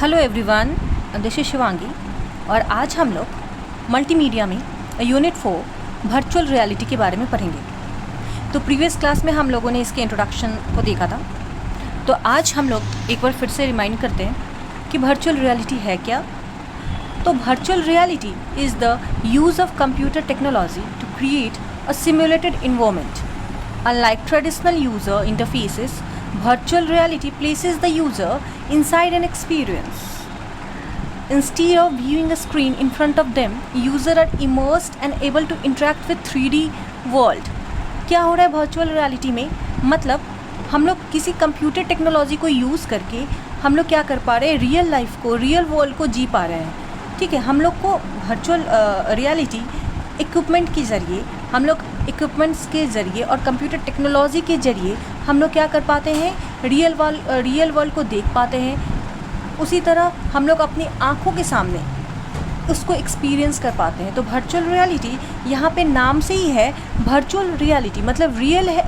Hello everyone, this is Shivangi और आज हम लोग मल्टीमीडिया में यूनिट 4 वर्चुअल रियलिटी के बारे में पढ़ेंगे। तो प्रीवियस क्लास में हम लोगों ने इसके इंट्रोडक्शन को देखा था। तो आज हम लोग एक बार फिर से रिमाइंड करते हैं कि वर्चुअल रियलिटी है क्या। तो virtual reality is the use of computer technology to create a simulated environment. Unlike traditional user interfaces, virtual reality places the user inside an experience. Instead of viewing a screen in front of them, users are immersed and able to interact with 3D world. क्या हो रहा है virtual reality में? मतलब हम लोग किसी computer technology को यूज़ करके हम लोग क्या कर पा रहे हैं, रियल लाइफ को, रियल वर्ल्ड को जी पा रहे हैं। ठीक है, हम लोग को वर्चुअल रियलिटी इक्विपमेंट के ज़रिए, हम लोग इक्विपमेंट्स के ज़रिए और कंप्यूटर टेक्नोलॉजी के ज़रिए हम लोग क्या कर पाते हैं, रियल वर्ल्ड को देख पाते हैं। उसी तरह हम लोग अपनी आँखों के सामने उसको एक्सपीरियंस कर पाते हैं। तो वर्चुअल रियलिटी यहाँ पे नाम से ही है वर्चुअल रियलिटी, मतलब रियल है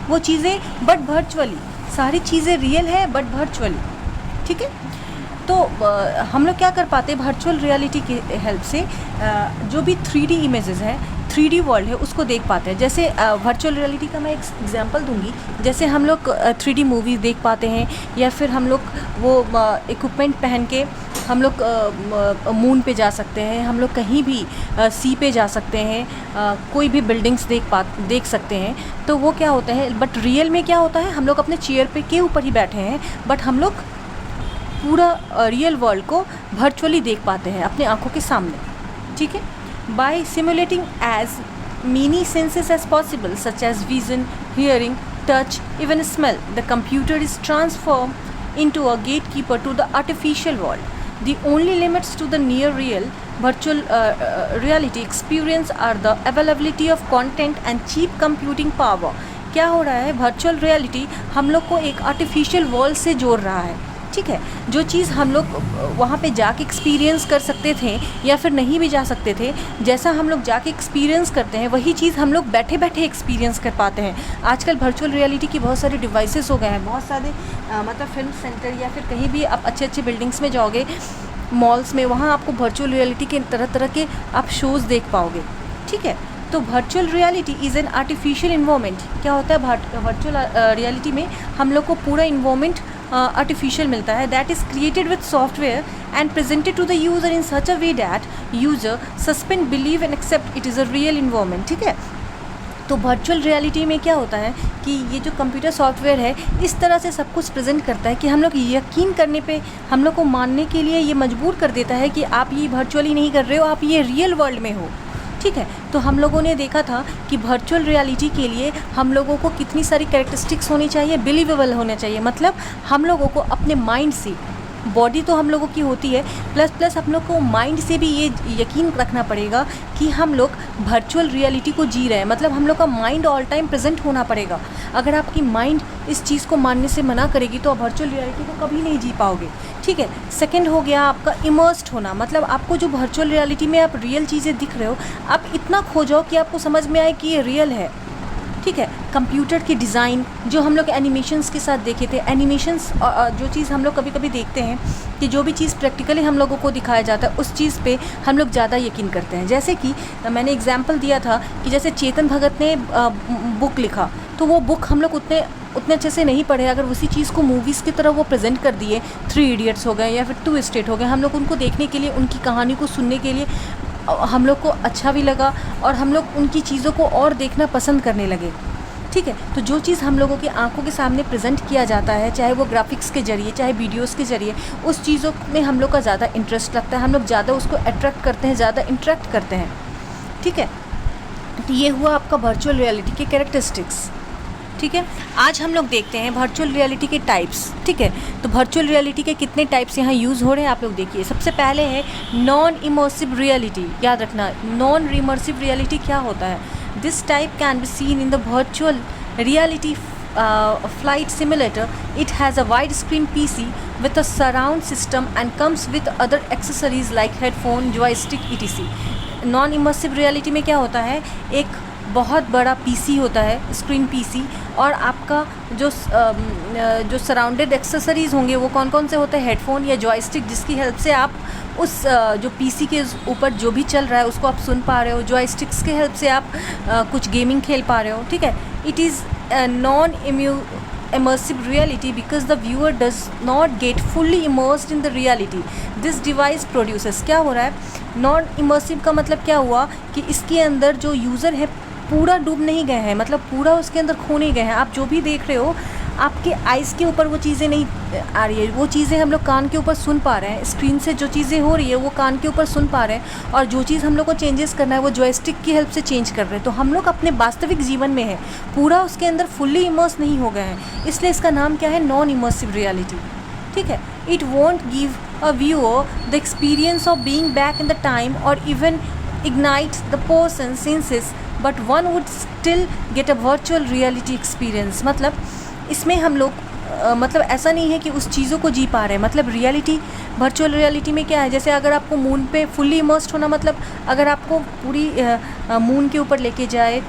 वो चीज़ें बट वर्चुअली, सारी चीज़ें रियल है बट वर्चुअली। ठीक है, तो हम लोग क्या कर पाते हैं वर्चुअल रियलिटी की हेल्प से, जो भी 3D इमेजेस हैं, 3D वर्ल्ड है, उसको देख पाते हैं। जैसे वर्चुअल रियलिटी का मैं एक एग्जांपल दूंगी। जैसे हम लोग 3D मूवी देख पाते हैं, या फिर हम लोग वो इक्विपमेंट पहन के हम लोग मून पे जा सकते हैं, हम लोग कहीं भी सी पे जा सकते हैं, कोई भी बिल्डिंग्स देख सकते हैं। तो वो क्या होता है, बट रियल में क्या होता है, हम लोग अपने चेयर पे के ऊपर ही बैठे हैं, बट हम लोग पूरा रियल वर्ल्ड को वर्चुअली देख पाते हैं अपने आँखों के सामने। ठीक है, by simulating as many senses as possible such as vision, hearing, touch, even smell, the computer is transformed into a gatekeeper to the artificial world. The only limits to the near real virtual reality experience are the availability of content and cheap computing power. क्या हो रहा है, virtual reality हम लोग को एक artificial world से जोड़ रहा है। ठीक है, जो चीज़ हम लोग वहाँ पे जाके एक्सपीरियंस कर सकते थे या फिर नहीं भी जा सकते थे, जैसा हम लोग जाके एक्सपीरियंस करते हैं वही चीज़ हम लोग बैठे बैठे एक्सपीरियंस कर पाते हैं। आजकल वर्चुअल रियलिटी की बहुत सारे डिवाइसेस हो गए हैं, बहुत सारे मतलब फिल्म सेंटर या फिर कहीं भी आप अच्छे अच्छे बिल्डिंग्स में जाओगे, मॉल्स में, वहाँ आपको वर्चुअल रियलिटी के तरह तरह के आप शोज़ देख पाओगे। ठीक है, तो virtual reality is an artificial environment. क्या होता है वर्चुअल रियलिटी में, हम लोग को पूरा इन्वायरमेंट आर्टिफिशियल मिलता है, that is created with software and presented to the user in such a way that user suspend, believe and accept it is a real environment. ठीक है, तो वर्चुअल रियलिटी में क्या होता है कि ये जो कंप्यूटर सॉफ्टवेयर है इस तरह से सब कुछ प्रेजेंट करता है कि हम लोग यकीन करने पे, हम लोग को मानने के लिए ये मजबूर कर देता है कि आप ये वर्चुअली नहीं कर रहे हो, आप ये रियल वर्ल्ड में हो। ठीक है, तो हम लोगों ने देखा था कि वर्चुअल रियलिटी के लिए हम लोगों को कितनी सारी कैरेक्टरिस्टिक्स होनी चाहिए, बिलीवेबल होना चाहिए। मतलब हम लोगों को अपने माइंड से, बॉडी तो हम लोगों की होती है, प्लस हम लोग को माइंड से भी ये यकीन रखना पड़ेगा कि हम लोग वर्चुअल रियलिटी को जी रहे हैं। मतलब हम लोग का माइंड ऑल टाइम प्रेजेंट होना पड़ेगा। अगर आपकी माइंड इस चीज़ को मानने से मना करेगी तो आप वर्चुअल रियलिटी को कभी नहीं जी पाओगे। ठीक है, सेकंड हो गया आपका इमर्स्ड होना। मतलब आपको जो वर्चुअल रियलिटी में आप रियल चीज़ें दिख रहे हो, आप इतना खो जाओ कि आपको समझ में आए कि ये रियल है। ठीक है, कंप्यूटर की डिज़ाइन जो हम लोग एनिमेशंस के साथ देखे थे, एनिमेशंस जो चीज़ हम लोग कभी कभी देखते हैं कि जो भी चीज़ प्रैक्टिकली हम लोगों को दिखाया जाता है उस चीज़ पे हम लोग ज़्यादा यकीन करते हैं। जैसे कि मैंने एग्जांपल दिया था कि जैसे चेतन भगत ने बुक लिखा, तो वो बुक हम लोग उतने अच्छे से नहीं पढ़े, अगर उसी चीज़ को मूवीज़ की तरह वो प्रेजेंट कर दिए, 3 इडियट्स हो गए या फिर 2 स्टेट हो गए, हम लोग उनको देखने के लिए, उनकी कहानी को सुनने के लिए हम लोग को अच्छा भी लगा और हम लोग उनकी चीज़ों को और देखना पसंद करने लगे। ठीक है, तो जो चीज़ हम लोगों की आंखों के सामने प्रेजेंट किया जाता है, चाहे वो ग्राफिक्स के ज़रिए, चाहे वीडियोस के ज़रिए, उस चीज़ों में हम लोग का ज़्यादा इंटरेस्ट लगता है, हम लोग ज़्यादा उसको अट्रैक्ट करते हैं, ज़्यादा इंटरेक्ट करते हैं। ठीक है, तो ये हुआ आपका वर्चुअल रियलिटी के कैरेक्टरिस्टिक्स। ठीक है, आज हम लोग देखते हैं वर्चुअल रियलिटी के टाइप्स। ठीक है, तो वर्चुअल रियलिटी के कितने टाइप्स यहाँ यूज़ हो रहे हैं आप लोग देखिए। सबसे पहले है नॉन इमर्सिव रियलिटी। याद रखना, नॉन इमर्सिव रियलिटी क्या होता है। This type can be seen in the virtual reality flight simulator. It has a wide screen PC with a surround system and comes with other accessories like headphone, joystick, etc. Non immersive reality में क्या होता है, एक बहुत बड़ा PC होता है, screen PC, और आपका जो सराउंडेड एक्सेसरीज़ होंगे वो कौन कौन से होते हैं, हेडफोन या जॉयस्टिक, जिसकी हेल्प से आप उस जो पीसी के ऊपर जो भी चल रहा है उसको आप सुन पा रहे हो। जॉयस्टिक्स के हेल्प से आप कुछ गेमिंग खेल पा रहे हो, ठीक है। It is non immersive reality because the viewer does not get fully immersed in the reality this device produces। क्या हो रहा है, नॉन इमर्सिव का मतलब क्या हुआ कि इसके अंदर जो यूज़र है पूरा डूब नहीं गए हैं, मतलब पूरा उसके अंदर खो नहीं गए हैं। आप जो भी देख रहे हो आपके आइज़ के ऊपर वो चीज़ें नहीं आ रही है, वो चीज़ें हम लोग कान के ऊपर सुन पा रहे हैं। स्क्रीन से जो चीज़ें हो रही है वो कान के ऊपर सुन पा रहे हैं, और जो चीज़ हम लोग को चेंजेस करना है वो जॉयस्टिक की हेल्प से चेंज कर रहे हैं। तो हम लोग अपने वास्तविक जीवन में है पूरा उसके अंदर फुल्ली इमर्स नहीं हो गए हैं, इसलिए इसका नाम क्या है, नॉन इमर्सिव रियलिटी, ठीक है। It won't give a viewer the experience of being back in the time और even ignite the person's senses, but one would still get a virtual reality experience। मतलब इसमें हम लोग मतलब ऐसा नहीं है कि उस चीज़ों को जी पा रहे हैं। मतलब रियलिटी, वर्चुअल रियलिटी में क्या है, जैसे अगर आपको मून पे फुल्ली इमर्स्ड होना, मतलब अगर आपको पूरी मून के ऊपर लेके जाए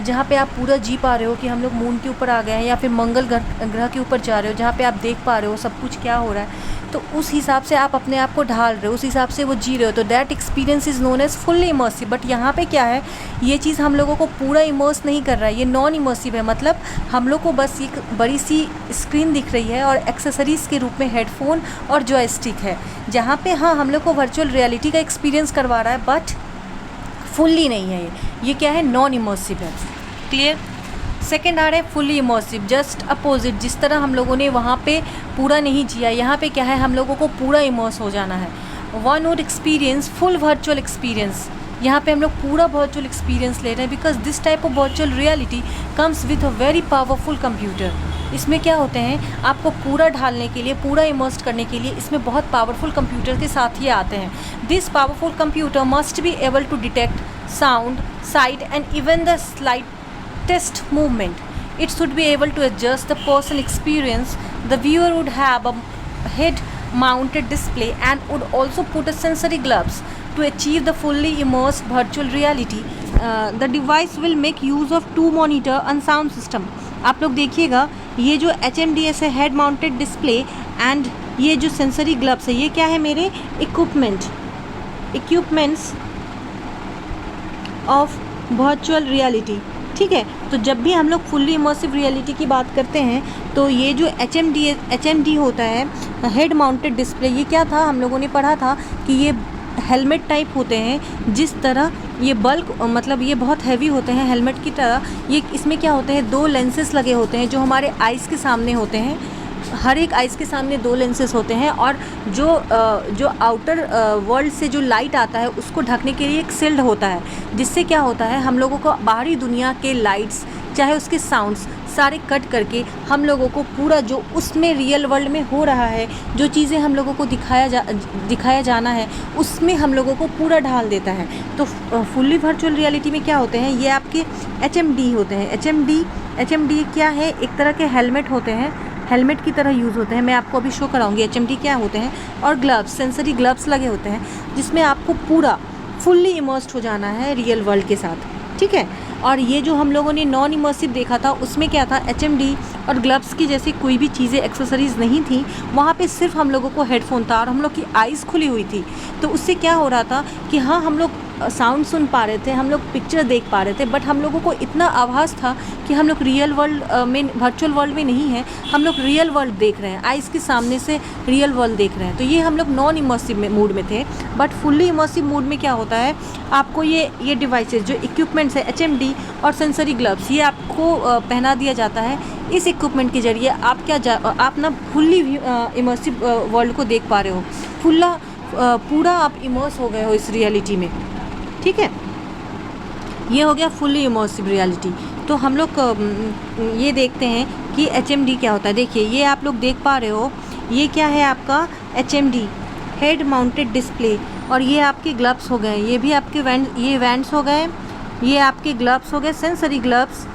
जहाँ पे आप पूरा जी पा रहे हो कि हम लोग मून के ऊपर आ गए हैं, या फिर मंगल ग्रह के ऊपर जा रहे हो जहाँ पे आप देख पा रहे हो सब कुछ क्या हो रहा है, तो उस हिसाब से आप अपने आप को ढाल रहे हो, उस हिसाब से वो जी रहे हो, तो that experience is known as fully immersive. But यहाँ पे क्या है, ये चीज़ हम लोगों को पूरा इमर्स नहीं कर रहा है, ये नॉन इमर्सिव है। मतलब हम लोग को बस एक बड़ी सी स्क्रीन दिख रही है और एक्सेसरीज़ के रूप में हेडफोन और जॉयस्टिक है, जहाँ पे हाँ हम लोग को वर्चुअल रियलिटी का एक्सपीरियंस करवा रहा है, बट फुल्ली नहीं है। ये क्या है, नॉन इमर्सिव है। क्लियर। सेकेंड आ रहा है फुल्ली इमर्सिव, जस्ट अपोजिट। जिस तरह हम लोगों ने वहाँ पे पूरा नहीं जिया, यहाँ पे क्या है, हम लोगों को पूरा इमर्स हो जाना है। One would experience full virtual experience, यहाँ पे हम लोग पूरा वर्चुअल एक्सपीरियंस ले रहे हैं, because this type of virtual reality comes with a very powerful computer. इसमें क्या होते हैं, आपको पूरा ढालने के लिए, पूरा इमर्स करने के लिए इसमें बहुत पावरफुल कंप्यूटर के साथ ही आते हैं। This powerful computer must be able to detect sound, sight and even the slightest movement. It should be able to adjust the person experience. The viewer would have a head mounted display and would also put a sensory gloves to achieve the fully immersed virtual reality. The device will make use of 2 monitor and sound system. आप लोग देखिएगा ये जो HMDS है, head mounted display, and ये जो sensory gloves है, ये क्या है, मेरे इक्विपमेंट्स ऑफ वर्चुअल रियलिटी, ठीक है। तो जब भी हम लोग फुल्ली इमर्सिव रियलिटी की बात करते हैं तो ये जो HMD होता है, हेड माउंटेड डिस्प्ले, ये क्या था, हम लोगों ने पढ़ा था कि ये हेलमेट टाइप होते हैं। जिस तरह ये बल्क, मतलब ये बहुत हैवी होते हैं हेलमेट की तरह। ये इसमें क्या होते हैं, 2 लेंसेस लगे होते हैं जो हमारे आइज़ के सामने होते हैं। हर एक आइज़ के सामने 2 लेंसेस होते हैं, और जो आउटर वर्ल्ड से जो लाइट आता है उसको ढकने के लिए एक शील्ड होता है, जिससे क्या होता है, हम लोगों को बाहरी दुनिया के लाइट्स, चाहे उसके साउंड्स सारे कट करके हम लोगों को पूरा जो उसमें रियल वर्ल्ड में हो रहा है, जो चीज़ें हम लोगों को दिखाया जाना है, उसमें हम लोगों को पूरा ढाल देता है। तो फुल्ली वर्चुअल रियलिटी में क्या होते हैं, ये आपके HMD होते हैं। HMD क्या है, एक तरह के हेलमेट होते हैं, हेलमेट की तरह यूज़ होते हैं। मैं आपको अभी शो कराऊंगी HMD क्या होते हैं। और ग्लव्स, सेंसरी ग्लव्स लगे होते हैं, जिसमें आपको पूरा फुल्ली इमर्स्ड हो जाना है रियल वर्ल्ड के साथ, ठीक है। और ये जो हम लोगों ने नॉन इमर्सिव देखा था, उसमें क्या था, HMD और ग्लव्स की जैसी कोई भी चीज़ें, एक्सेसरीज़ नहीं थी। वहाँ पे सिर्फ हम लोगों को हेडफोन था और हम लोग की आइज़ खुली हुई थी। तो उससे क्या हो रहा था कि हाँ, हम लोग साउंड सुन पा रहे थे, हम लोग पिक्चर देख पा रहे थे, बट हम लोगों को इतना आभास था कि हम लोग रियल वर्ल्ड में, वर्चुअल वर्ल्ड में नहीं है, हम लोग रियल वर्ल्ड देख रहे हैं, आइज़ के सामने से रियल वर्ल्ड देख रहे हैं। तो ये हम लोग नॉन इमर्सिव मूड में थे। बट फुल्ली इमर्सिव मूड में क्या होता है, आपको ये डिवाइसेस, जो इक्विपमेंट्स है HMD और सेंसरी ग्लव्स, ये आपको पहना दिया जाता है। इस इक्विपमेंट के ज़रिए आप ना फुल्ली इमर्सिव वर्ल्ड को देख पा रहे हो, पूरा आप इमर्स हो गए हो इस रियलिटी में, ठीक है। ये हो गया फुल्ली इमर्सिव रियलिटी। तो हम लोग ये देखते हैं कि HMD क्या होता है। देखिए, ये आप लोग देख पा रहे हो, ये क्या है आपका HMD, हेड माउंटेड डिस्प्ले, और ये आपके ग्लव्स हो गए, ये भी आपके वैंड्स हो गए, ये आपके ग्लव्स हो गए, सेंसरी ग्लव्स,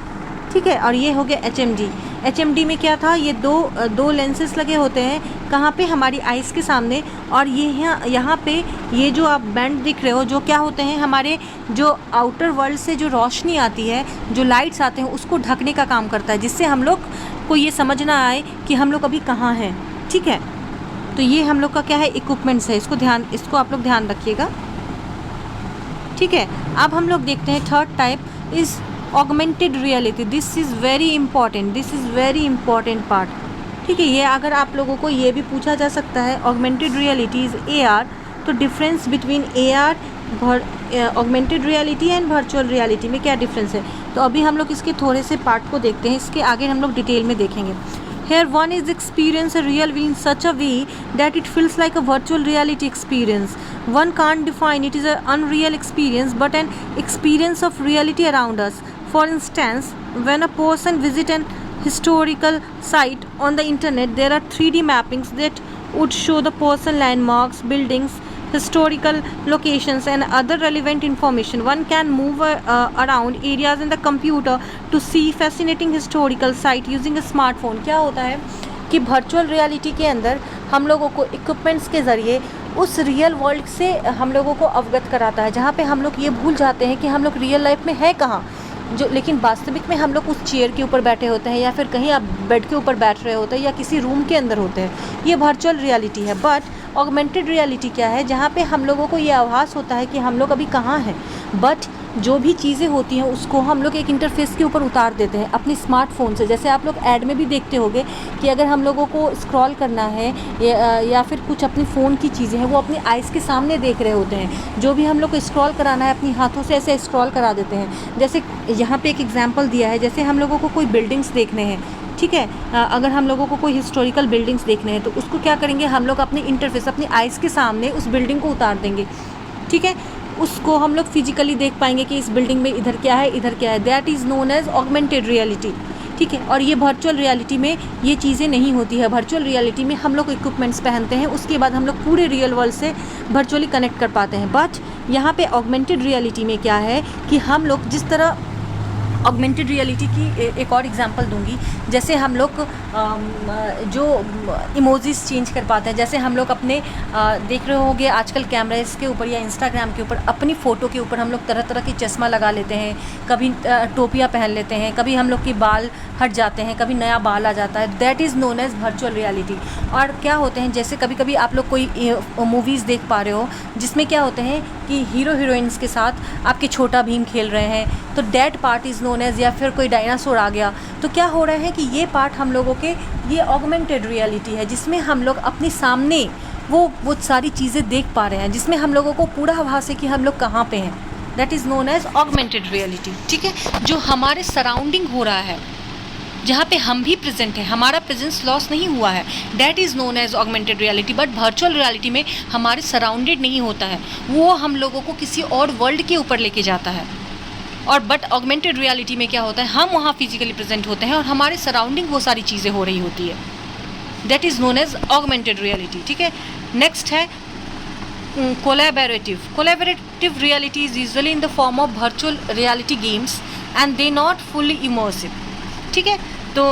ठीक है। और ये हो गया HMD। HMD में क्या था, ये दो लेंसेस लगे होते हैं कहाँ पे, हमारी आइज़ के सामने, और ये यहाँ पे ये जो आप बैंड दिख रहे हो जो क्या होते हैं, हमारे जो आउटर वर्ल्ड से जो रोशनी आती है, जो लाइट्स आते हैं, उसको ढकने का काम करता है, जिससे हम लोग को ये समझ ना आए कि हम लोग अभी कहाँ हैं। ठीक है, तो ये हम लोग का क्या है, इक्विपमेंट्स है, इसको आप लोग ध्यान रखिएगा। ठीक है, अब हम लोग देखते हैं third type is augmented reality. This is very important part. ठीक है, ये अगर आप लोगों को ये भी पूछा जा सकता है, ऑगमेंटेड रियलिटी इज़ AR, तो difference between AR augmented reality and virtual reality में क्या डिफरेंस है। तो अभी हम लोग इसके थोड़े से पार्ट को देखते हैं, इसके आगे हम लोग डिटेल में देखेंगे। Here one is experience a real world in such a way that it feels like a virtual reality experience. One can't define it is an unreal experience but an experience of reality around us. For instance, when a person visits an historical site on the internet, there are 3D mappings that would show the person landmarks, buildings, historical locations and other relevant information. One can move around areas in the computer to see fascinating historical site using a smartphone. क्या होता है कि virtual reality के अंदर हम लोगों को equipments के ज़रिए उस रियल वर्ल्ड से हम लोगों को अवगत कराता है, जहाँ पे हम लोग ये भूल जाते हैं कि हम लोग रियल लाइफ में है कहाँ, लेकिन वास्तविक में हम लोग उस चेयर के ऊपर बैठे होते हैं, या फिर कहीं आप बेड के ऊपर बैठ रहे होते हैं, या किसी रूम के अंदर होते हैं। ये वर्चुअल रियलिटी है। बट ऑगमेंटेड रियलिटी क्या है, जहाँ पे हम लोगों को ये आभास होता है कि हम लोग अभी कहाँ हैं, बट जो भी चीज़ें होती हैं उसको हम लोग एक इंटरफेस के ऊपर उतार देते हैं अपनी स्मार्टफोन से। जैसे आप लोग ऐड में भी देखते होंगे कि अगर हम लोगों को स्क्रॉल करना है या फिर कुछ अपनी फ़ोन की चीज़ें हैं वो अपनी आइज़ के सामने देख रहे होते हैं, जो भी हम लोग को स्क्रॉल कराना है अपनी हाथों से ऐसे स्क्रॉल करा देते हैं। जैसे यहाँ पे एक एग्जांपल दिया है, जैसे हम लोगों को कोई बिल्डिंग्स देखने हैं, ठीक है, अगर हम लोगों को कोई हिस्टोरिकल बिल्डिंग्स देखने हैं तो उसको क्या करेंगे, हम लोग अपने इंटरफेस अपनी आइज़ के सामने उस बिल्डिंग को उतार देंगे। ठीक है, उसको हम लोग फिजिकली देख पाएंगे कि इस बिल्डिंग में इधर क्या है, इधर क्या है। That is known as augmented reality. ठीक है, और ये वर्चुअल रियलिटी में ये चीज़ें नहीं होती है। वर्चुअल रियलिटी में हम लोग इक्विपमेंट्स पहनते हैं, उसके बाद हम लोग पूरे रियल वर्ल्ड से वर्चुअली कनेक्ट कर पाते हैं। बट यहाँ पे ऑगमेंटेड रियलिटी में क्या है कि हम लोग जिस तरह ऑगमेंटेड रियलिटी की एक और एग्जांपल दूंगी, जैसे हम लोग जो इमोजीज चेंज कर पाते हैं, जैसे हम लोग अपने देख रहे होंगे आजकल कैमरेस के ऊपर या इंस्टाग्राम के ऊपर अपनी फ़ोटो के ऊपर हम लोग तरह तरह की चश्मा लगा लेते हैं, कभी टोपियाँ पहन लेते हैं, कभी हम लोग के बाल हट जाते हैं, कभी नया बाल आ जाता है। That is known as virtual reality. और क्या होते हैं, जैसे कभी कभी आप लोग कोई मूवीज़ देख पा रहे हो जिसमें क्या होते हैं कि हीरो हीरोइंस के साथ आपके छोटा भीम खेल रहे हैं, तो that part is known as, या फिर कोई डायनासोर आ गया, तो क्या हो रहा है कि ये पार्ट हम लोगों के ये ऑगमेंटेड रियलिटी है, जिसमें हम लोग अपने सामने वो सारी चीज़ें देख पा रहे हैं, जिसमें हम लोगों को पूरा आभास है कि हम लोग कहाँ पे हैं। That is known as augmented reality. ठीक है, जो हमारे सराउंडिंग हो रहा है, जहाँ पे हम भी प्रेजेंट हैं, हमारा प्रेजेंस लॉस नहीं हुआ है, that is known as augmented reality. But virtual reality में हमारे सराउंडेड नहीं होता है, वो हम लोगों को किसी और वर्ल्ड के ऊपर लेके जाता है। और बट ऑगमेंटेड रियलिटी में क्या होता है, हम वहाँ फिजिकली प्रेजेंट होते हैं और हमारे सराउंडिंग वो सारी चीज़ें हो रही होती है। That is known as augmented reality. ठीक है, नेक्स्ट है collaborative reality is usually in the form of virtual reality games and they not fully immersive. ठीक है, तो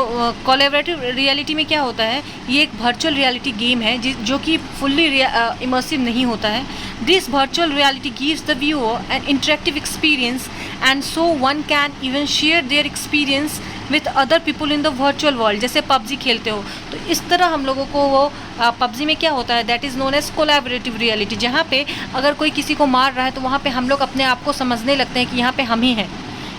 कोलैबोरेटिव रियलिटी में क्या होता है, ये एक वर्चुअल रियलिटी गेम है जो कि फुल्ली इमर्सिव नहीं होता है। This virtual reality gives the viewer N interactive experience and so one can even share their experience with other people in the virtual world. जैसे पबजी खेलते हो तो इस तरह हम लोगों को वो पबजी में क्या होता है, that is known as collaborative reality, जहाँ पे अगर कोई किसी को मार रहा है तो वहाँ पे हम लोग अपने आप को समझने लगते हैं कि यहाँ पे हम ही हैं।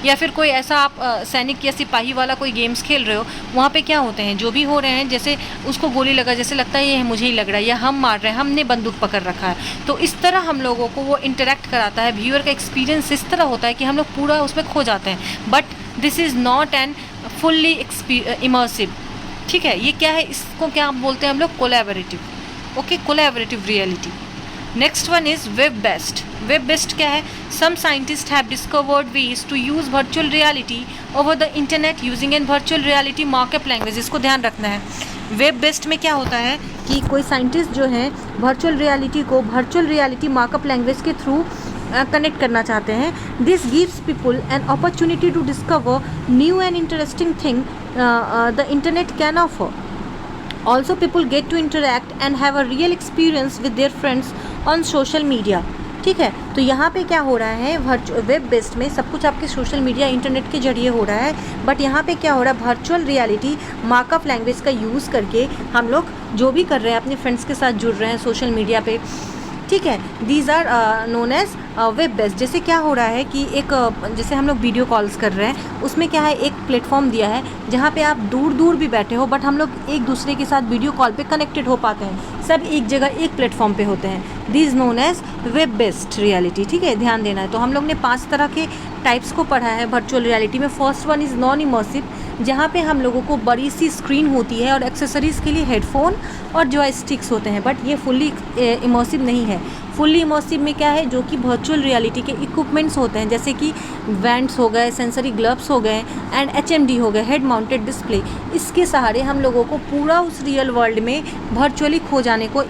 या फिर कोई ऐसा आप सैनिक या सिपाही वाला कोई गेम्स खेल रहे हो, वहाँ पे क्या होते हैं, जो भी हो रहे हैं, जैसे उसको गोली लगा, जैसे लगता है ये मुझे ही लग रहा है, या हम मार रहे हैं, हमने बंदूक पकड़ रखा है। तो इस तरह हम लोगों को वो इंटरेक्ट कराता है। व्यूअर का एक्सपीरियंस इस तरह होता है कि हम लोग पूरा उसमें खो जाते हैं। But this is not an fully immersive. ठीक है, ये क्या है, इसको क्या बोलते हैं हम लोग, collaborative. Okay, collaborative reality. Next one is web based. Web based क्या है, some scientist have discovered ways to use virtual reality over the internet using an virtual reality markup language. इसको ध्यान रखना है। वेब बेस्ड में क्या होता है कि कोई साइंटिस्ट जो है वर्चुअल रियलिटी को वर्चुअल रियलिटी मार्कअप लैंग्वेज के थ्रू कनेक्ट करना चाहते हैं. This gives people an opportunity to discover new and interesting thing the internet can offer. Also people get to interact and have a real experience with their friends on social media. ठीक है, तो यहाँ पे क्या हो रहा है, web based में सब कुछ आपके सोशल मीडिया इंटरनेट के जरिए हो रहा है. बट यहाँ पे क्या हो रहा है, वर्चुअल रियलिटी मार्कअप लैंग्वेज का यूज़ करके हम लोग जो भी कर रहे हैं अपने फ्रेंड्स के साथ जुड़ रहे हैं सोशल मीडिया पे. ठीक है, these are known as web based. जैसे क्या हो रहा है कि एक जैसे हम लोग वीडियो कॉल्स कर रहे हैं, उसमें क्या है, एक प्लेटफॉर्म दिया है जहाँ पे आप दूर दूर भी बैठे हो बट हम लोग एक दूसरे के साथ वीडियो कॉल पे कनेक्टेड हो पाते हैं, सब एक जगह एक प्लेटफॉर्म पे होते हैं. This known as web based reality. ठीक है, ध्यान देना है. तो हम लोग ने 5 तरह के टाइप्स को पढ़ा है वर्चुअल रियलिटी में. First one is non immersive, जहाँ पे हम लोगों को बड़ी सी स्क्रीन होती है और एक्सेसरीज़ के लिए हेडफोन और जॉयस्टिक्स होते हैं. बट ये फुल्ली इमर्सिव नहीं है. फुल्ली इमर्सिव में क्या है, जो कि वर्चुअल रियलिटी के इक्विपमेंट्स होते हैं, जैसे कि वेंट्स हो गए, सेंसरी ग्लव्स हो गए एंड HMD हो गए, हेड माउंटेड डिस्प्ले. इसके सहारे हम लोगों को पूरा उस रियल वर्ल्ड में वर्चुअली खो जाने को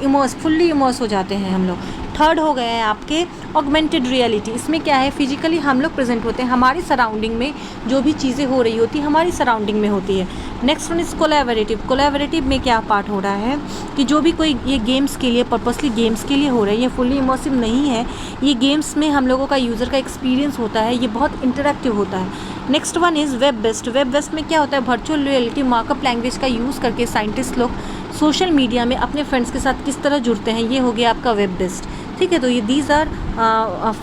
फुल्ली इमर्स हो जाते हैं हम लोग. थर्ड हो गए हैं आपके ऑगमेंटेड रियलिटी. इसमें क्या है, फिजिकली हम लोग प्रेजेंट होते हैं, हमारी सराउंडिंग में जो भी चीज़ें हो रही होती हमारी सराउंडिंग में होती है. Next one is collaborative. Collaborative में क्या पार्ट हो रहा है कि जो भी कोई ये गेम्स के लिए पर्पसली गेम्स के लिए हो रहा है, ये फुल्ली इमर्सिव नहीं है. ये गेम्स में हम लोगों का यूज़र का एक्सपीरियंस होता है, ये बहुत इंटरेक्टिव होता है. Next one is web based. Web based में क्या होता है, वर्चुअल रियलिटी मार्कअप लैंग्वेज का यूज़ करके साइंटिस्ट लोग सोशल मीडिया में अपने फ्रेंड्स के साथ किस तरह जुड़ते हैं, ये हो गया आपका वेब बेस्ड. ठीक है, तो ये these are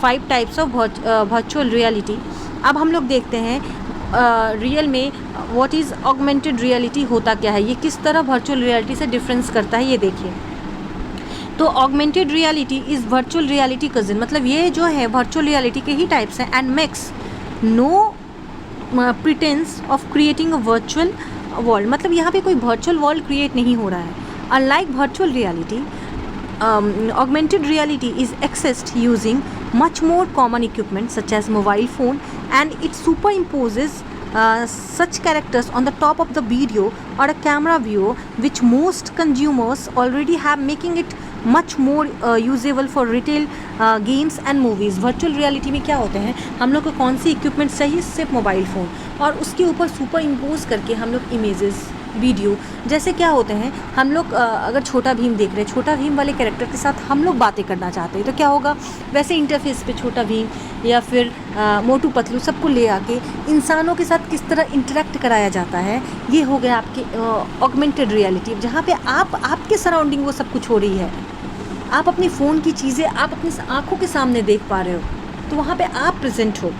5 types of virtual reality. अब हम लोग देखते हैं रियल में व्हाट इज़ ऑगमेंटेड रियलिटी होता क्या है, ये किस तरह वर्चुअल रियलिटी से डिफरेंस करता है, ये देखिए. तो augmented reality is virtual reality cousin. मतलब ये जो है वर्चुअल रियलिटी के ही टाइप्स हैं and makes no pretence of creating a virtual world. मतलब यहाँ पे कोई वर्चुअल वर्ल्ड क्रिएट नहीं हो रहा है. Unlike virtual reality, augmented reality is accessed using much more common equipment such as mobile phone, and it superimposes such characters on the top of the video or a camera view, which most consumers already have, making it much more usable for retail games and movies. virtual reality में क्या होते हैं, हम लोग को कौन सी equipments चाहिए, सिर्फ मोबाइल फ़ोन, और उसके ऊपर सुपर इम्पोज करके हम लोग इमेजेस वीडियो, जैसे क्या होते हैं, हम लोग अगर छोटा भीम देख रहे हैं, छोटा भीम वाले कैरेक्टर के साथ हम लोग बातें करना चाहते हैं, तो क्या होगा, वैसे इंटरफेस पे छोटा भीम या फिर मोटू पतलू सबको ले आके इंसानों के साथ किस तरह इंटरेक्ट कराया जाता है, ये हो गया आपके ऑगमेंटेड रियलिटी, जहाँ पे आपके सराउंडिंग वो सब कुछ हो रही है, आप अपनी फ़ोन की चीज़ें आप अपनी आँखों के सामने देख पा रहे हो, तो वहाँ पे आप प्रेजेंट हो.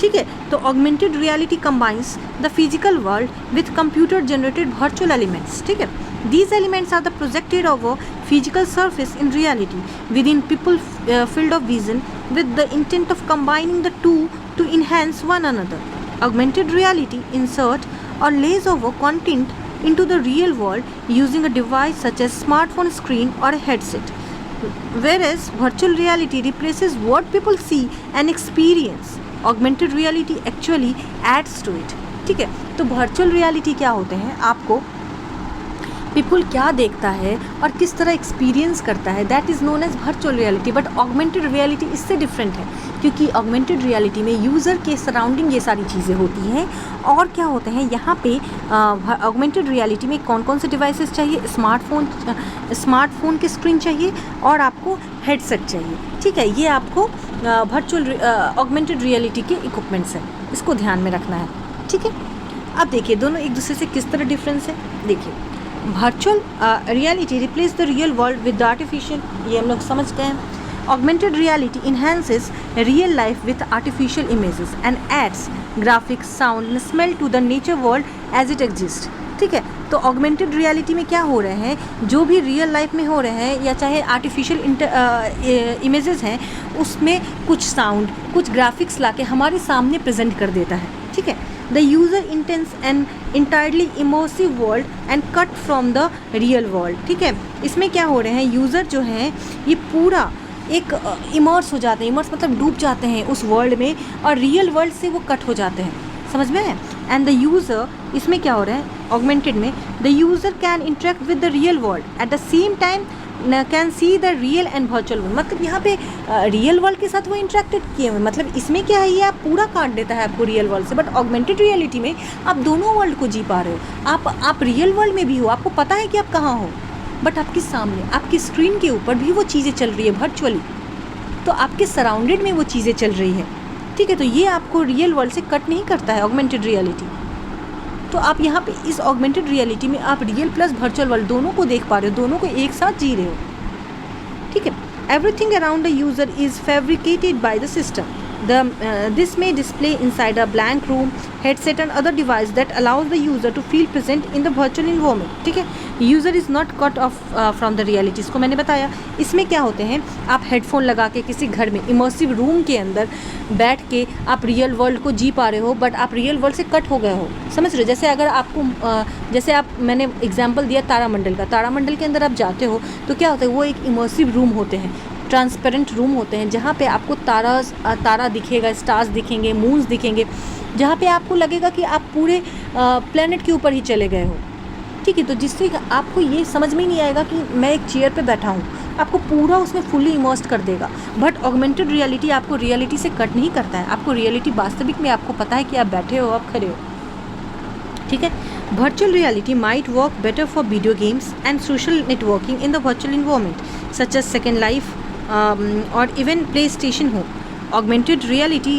ठीक है, तो augmented reality combines the physical world with computer generated virtual elements. ठीक है, these elements are the projected over physical surface in reality within people field of vision with the intent of combining the two to enhance one another. Augmented reality insert or lays over content into the real world using a device such as smartphone screen or a headset, whereas virtual reality replaces what people see and experience. Augmented reality actually adds to it. ठीक है, तो virtual reality क्या होते हैं, आपको people क्या देखता है और किस तरह एक्सपीरियंस करता है, that is known as virtual reality. But augmented reality इससे डिफरेंट है, क्योंकि ऑगमेंटेड रियलिटी में यूज़र के सराउंडिंग ये सारी चीज़ें होती हैं. और क्या होते हैं यहाँ पे ऑगमेंटेड रियलिटी में कौन कौन से डिवाइसेस चाहिए, स्मार्टफोन की स्क्रीन चाहिए और आपको हेडसेट चाहिए. ठीक है, ये आपको वर्चुअल ऑगमेंटेड रियलिटी के इक्विपमेंट्स हैं, इसको ध्यान में रखना है. ठीक है, अब देखिए दोनों एक दूसरे से किस तरह डिफरेंस है. देखिए, virtual reality replace the real world with artificial, ये हम लोग समझ गए हैं. Augmented reality enhances real life with artificial images and adds graphics, sound and smell to the nature world as it exist. ठीक है, तो ऑगमेंटेड रियलिटी में क्या हो रहे हैं, जो भी रियल लाइफ में हो रहे हैं या चाहे आर्टिफिशियल इमेजेस हैं, उसमें कुछ साउंड कुछ ग्राफिक्स लाके हमारे सामने प्रेजेंट कर देता है. ठीक है, the user intense an entirely immersive world and cut from the real world. ठीक है, इसमें क्या हो रहे हैं, यूज़र जो हैं ये पूरा एक इमर्स हो जाते हैं, इमर्स मतलब डूब जाते हैं उस वर्ल्ड में, और रियल वर्ल्ड से वो कट हो जाते हैं. समझ में है. एंड द यूज़र, इसमें क्या हो रहा है ऑगमेंटेड में, the user can interact with the real world at the same time can see the real and virtual world. मतलब यहाँ पे रियल वर्ल्ड के साथ वो इंटरेक्टेड किए हुए, मतलब इसमें क्या है, ये आप पूरा काट देता है आपको रियल वर्ल्ड से। बट ऑगमेंटेड रियलिटी में आप दोनों वर्ल्ड को जी पा रहे हो, आप रियल वर्ल्ड में भी हो, आपको पता है कि आप कहाँ हो, बट आपके सामने आपकी स्क्रीन के ऊपर भी वो चीज़ें चल रही है वर्चुअली, तो आपके सराउंडेड में वो चीज़ें चल रही है, ठीक है। तो ये आपको रियल वर्ल्ड से कट नहीं करता है ऑगमेंटेड रियलिटी। तो आप यहाँ पे इस ऑगमेंटेड रियलिटी में आप रियल प्लस वर्चुअल वर्ल्ड दोनों को देख पा रहे हो, दोनों को एक साथ जी रहे हो, ठीक है। Everything around the user is fabricated by the system. This may display inside a blank room, headset and other device that allows the user to feel present in the virtual environment, ठीक है। User is not cut off from the reality, इसको मैंने बताया। इसमें क्या होते हैं, आप हेडफोन लगा के किसी घर में इमर्सिव रूम के अंदर बैठ के आप रियल वर्ल्ड को जी पा रहे हो, बट आप रियल वर्ल्ड से कट हो गए हो, समझ रहे हो। जैसे अगर आपको जैसे आप, मैंने एग्जाम्पल दिया तारामंडल का, तारामंडल के अंदर आप जाते हो तो क्या होता है, वो एक इमर्सिव रूम होते हैं, ट्रांसपेरेंट रूम होते हैं, जहाँ पे आपको तारा दिखेगा, स्टार्स दिखेंगे, मून्स दिखेंगे, जहाँ पे आपको लगेगा कि आप पूरे प्लेनेट के ऊपर ही चले गए हो, ठीक है। तो जिससे आपको ये समझ में नहीं आएगा कि मैं एक चेयर पे बैठा हूँ, आपको पूरा उसमें फुल्ली इमर्स्ड कर देगा। बट ऑगमेंटेड रियलिटी आपको रियलिटी से कट नहीं करता है, आपको रियलिटी वास्तविक में आपको पता है कि आप बैठे हो, आप खड़े हो, ठीक है। Virtual reality might work better for video games and social networking in the virtual environment such as second life or even PlayStation Home. Augmented reality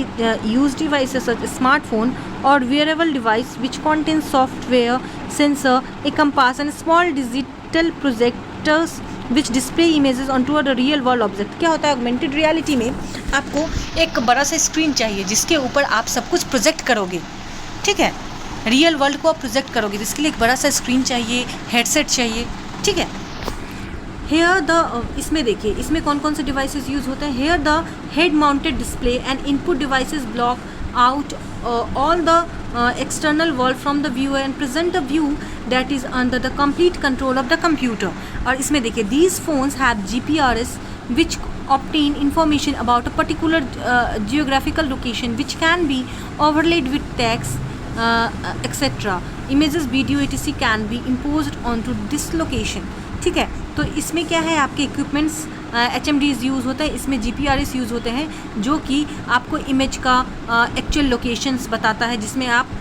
use devices such as smartphone or wearable device which contains software, sensor, a compass and small digital projectors which display images onto a real world object. क्या होता है augmented reality में, आपको एक बड़ा सा screen चाहिए जिसके ऊपर आप सब कुछ प्रोजेक्ट करोगे, ठीक है। रियल वर्ल्ड को आप प्रोजेक्ट करोगे, जिसके लिए एक बड़ा सा स्क्रीन चाहिए, हेडसेट चाहिए, ठीक है। हेयर द, इसमें देखिए इसमें कौन कौन से डिवाइसेस यूज़ होते हैं। Here the head mounted display and input devices block out all the external world from the viewer and present the view that is under the complete control of the computer. और इसमें देखिए these phones have GPRS which obtain information about a particular geographical location which can be overlaid with text etc. Images, video etc. can be imposed onto this location, ठीक है। तो इसमें क्या है, आपके इक्विपमेंट्स HMDs यूज़ होते हैं, इसमें GPRS यूज़ होते हैं जो कि आपको इमेज का एक्चुअल लोकेशंस बताता है, जिसमें आप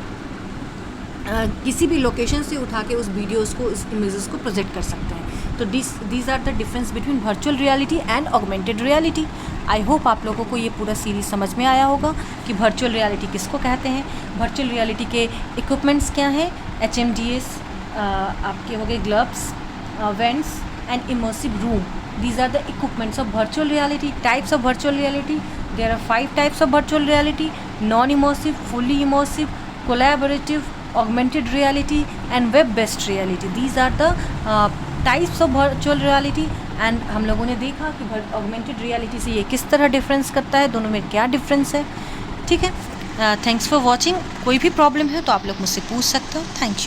किसी भी लोकेशन से उठा के उस वीडियोज़ को, उस इमेजेस को प्रोजेक्ट कर सकते हैं। तो these are the difference between virtual reality and augmented reality. I hope आप लोगों को ये पूरा सीरीज़ समझ में आया होगा कि वर्चुअल रियलिटी किसको कहते हैं, वर्चुअल रियलिटी के इक्विपमेंट्स क्या हैं, HMDs आपके हो गए, gloves, vents and immersive room. These are the equipments of virtual reality. Types of virtual reality, there are 5 types of virtual reality: non-immersive, fully immersive, collaborative, augmented reality and web based reality. These are the types of virtual reality. and हम लोगों ने देखा कि augmented reality से ये किस तरह difference करता है, दोनों में क्या डिफरेंस है, ठीक है। Thanks for watching. कोई भी प्रॉब्लम है तो आप लोग मुझसे पूछ सकते हो। Thank you.